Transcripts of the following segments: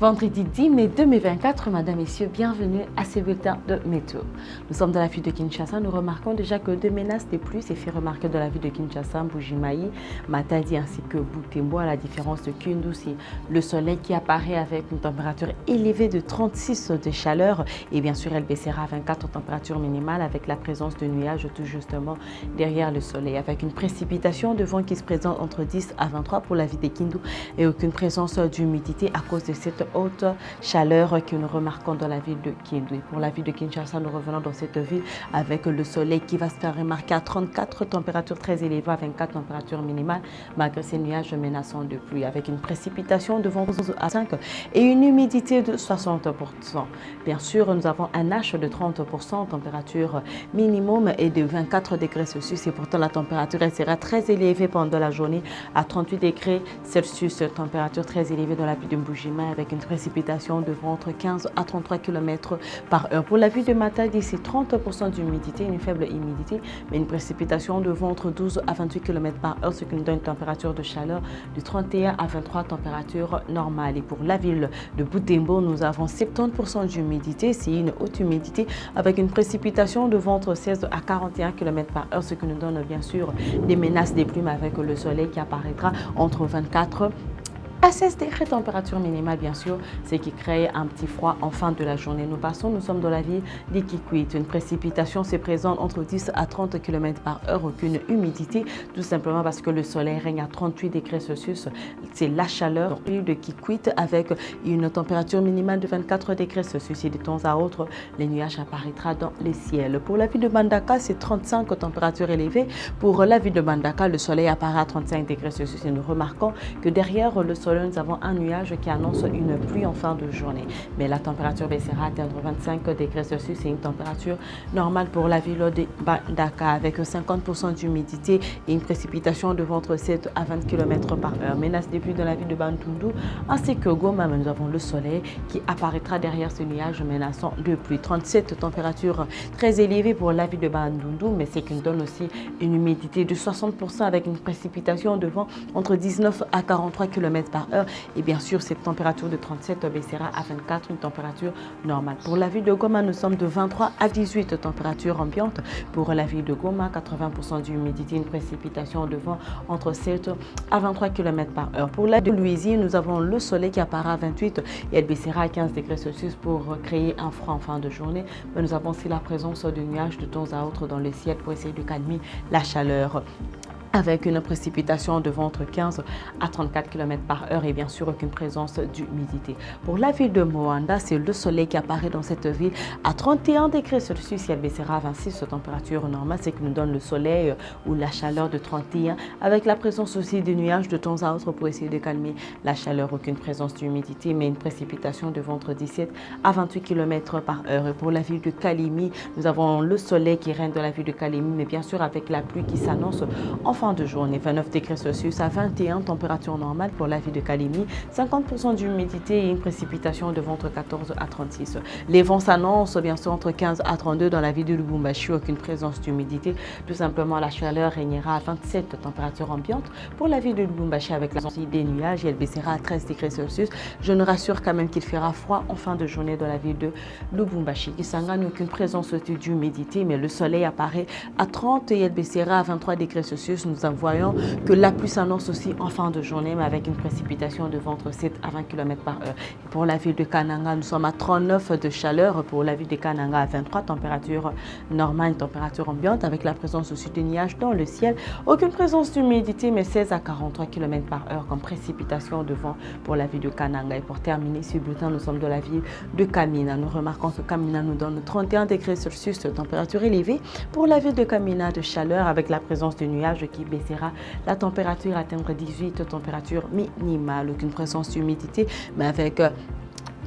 Vendredi 10 mai 2024, Madame, Messieurs, bienvenue à ce bulletin de météo. Nous sommes dans la ville de Kinshasa. Nous remarquons déjà que deux menaces de pluie s'est fait remarquer dans la ville de Kinshasa, Mbuji-Mayi, Matadi ainsi que Butembo. À la différence de Kindu, c'est le soleil qui apparaît avec une température élevée de 36 de chaleur. Et bien sûr, elle baissera à 24 en température minimale avec la présence de nuages tout justement derrière le soleil. Avec une précipitation de vent qui se présente entre 10 à 23 pour la ville de Kindu et aucune présence d'humidité à cause de cette haute chaleur que nous remarquons dans la ville de Kindu. Et pour la ville de Kinshasa, nous revenons dans cette ville avec le soleil qui va se faire remarquer à 34 températures très élevées à 24 températures minimales malgré ces nuages menaçants de pluie avec une précipitation de vent 12 à 5 et une humidité de 60%. Bien sûr, nous avons un H de 30%, température minimum et de 24 degrés Celsius et pourtant la température elle sera très élevée pendant la journée à 38 degrés Celsius, température très élevée dans la ville de Mbuji-Mayi avec une précipitation de vent entre 15 à 33 km par heure. Pour la ville de Matadi, c'est 30% d'humidité, une faible humidité, mais une précipitation de vent entre 12 à 28 km par heure, ce qui nous donne une température de chaleur de 31 à 23 températures normales. Et pour la ville de Butembo, nous avons 70% d'humidité, c'est une haute humidité avec une précipitation de vent entre 16 à 41 km par heure, ce qui nous donne bien sûr des menaces des plumes avec le soleil qui apparaîtra entre 24 à 16 degrés, température minimale bien sûr, ce qui crée un petit froid en fin de la journée. Nous sommes dans la ville d'Ikikwit. Une précipitation se présente entre 10 à 30 km par heure, aucune humidité, tout simplement parce que le soleil règne à 38 degrés Celsius. C'est la chaleur de Kikwit avec une température minimale de 24 degrés Celsius et de temps à autre, les nuages apparaîtront dans les ciels. Pour la ville de Mbandaka, c'est 35 températures élevées. Pour la ville de Mbandaka, le soleil apparaît à 35 degrés Celsius et nous remarquons que derrière le soleil, nous avons un nuage qui annonce une pluie en fin de journée. Mais la température baissera à atteindre 25 degrés Celsius. C'est une température normale pour la ville de Mbandaka avec 50% d'humidité et une précipitation de vent entre 7 à 20 km par heure. Menace des pluies dans la ville de Bandundu ainsi que Goma. Nous avons le soleil qui apparaîtra derrière ce nuage menaçant de pluie. 37 températures très élevées pour la ville de Bandundu, mais c'est qui nous donne aussi une humidité de 60% avec une précipitation de vent entre 19 à 43 km par heure. Et bien sûr, cette température de 37 baissera à 24, une température normale. Pour la ville de Goma, nous sommes de 23 à 18 températures ambiantes. Pour la ville de Goma, 80% d'humidité, une précipitation de vent entre 7 à 23 km par heure. Pour la ville de Louisiane, nous avons le soleil qui apparaît à 28 et elle baissera à 15 degrés Celsius pour créer un froid en fin de journée. Mais nous avons aussi la présence de nuages de temps à autre dans le ciel pour essayer de calmer la chaleur, avec une précipitation de vent entre 15 à 34 km par heure et bien sûr aucune présence d'humidité. Pour la ville de Moanda, c'est le soleil qui apparaît dans cette ville à 31 degrés Celsius et elle baissera à 26 température normale, c'est qui nous donne le soleil ou la chaleur de 31 avec la présence aussi des nuages de temps à autre pour essayer de calmer la chaleur, aucune présence d'humidité mais une précipitation de vent entre 17 à 28 km par heure. Et pour la ville de Kalemi, nous avons le soleil qui règne dans la ville de Kalemi mais bien sûr avec la pluie qui s'annonce en fin de journée, 29 degrés Celsius à 21, température normale pour la ville de Kalemi, 50% d'humidité et une précipitation de vent entre 14 à 36. Les vents s'annoncent bien sûr entre 15 à 32 dans la ville de Lubumbashi, aucune présence d'humidité, tout simplement la chaleur régnera à 27 température ambiante pour la ville de Lubumbashi avec la des nuages et elle baissera à 13 degrés Celsius. Je nous rassure quand même qu'il fera froid en fin de journée dans la ville de Lubumbashi. Kisangani, aucune présence d'humidité mais le soleil apparaît à 30 et elle baissera à 23 degrés Celsius. Nous voyons que la pluie s'annonce aussi en fin de journée, mais avec une précipitation de vent entre 7 à 20 km par heure. Et pour la ville de Kananga, nous sommes à 39 de chaleur. Pour la ville de Kananga, à 23, température normale, température ambiante, avec la présence aussi de nuages dans le ciel. Aucune présence d'humidité, mais 16 à 43 km par heure comme précipitation de vent pour la ville de Kananga. Et pour terminer ce bulletin, nous sommes de la ville de Kamina. Nous remarquons que Kamina nous donne 31 degrés Celsius, température élevée. Pour la ville de Kamina, de chaleur avec la présence de nuages qui baissera la température atteindre 18 température minimale, aucune présence d'humidité mais avec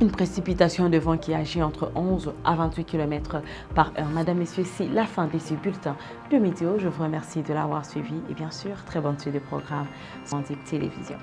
une précipitation de vent qui agit entre 11 à 28 km par heure. Madame, Messieurs, c'est la fin de ce bulletin de météo. Je vous remercie de l'avoir suivi et bien sûr, très bonne suite de programme Santé Télévision.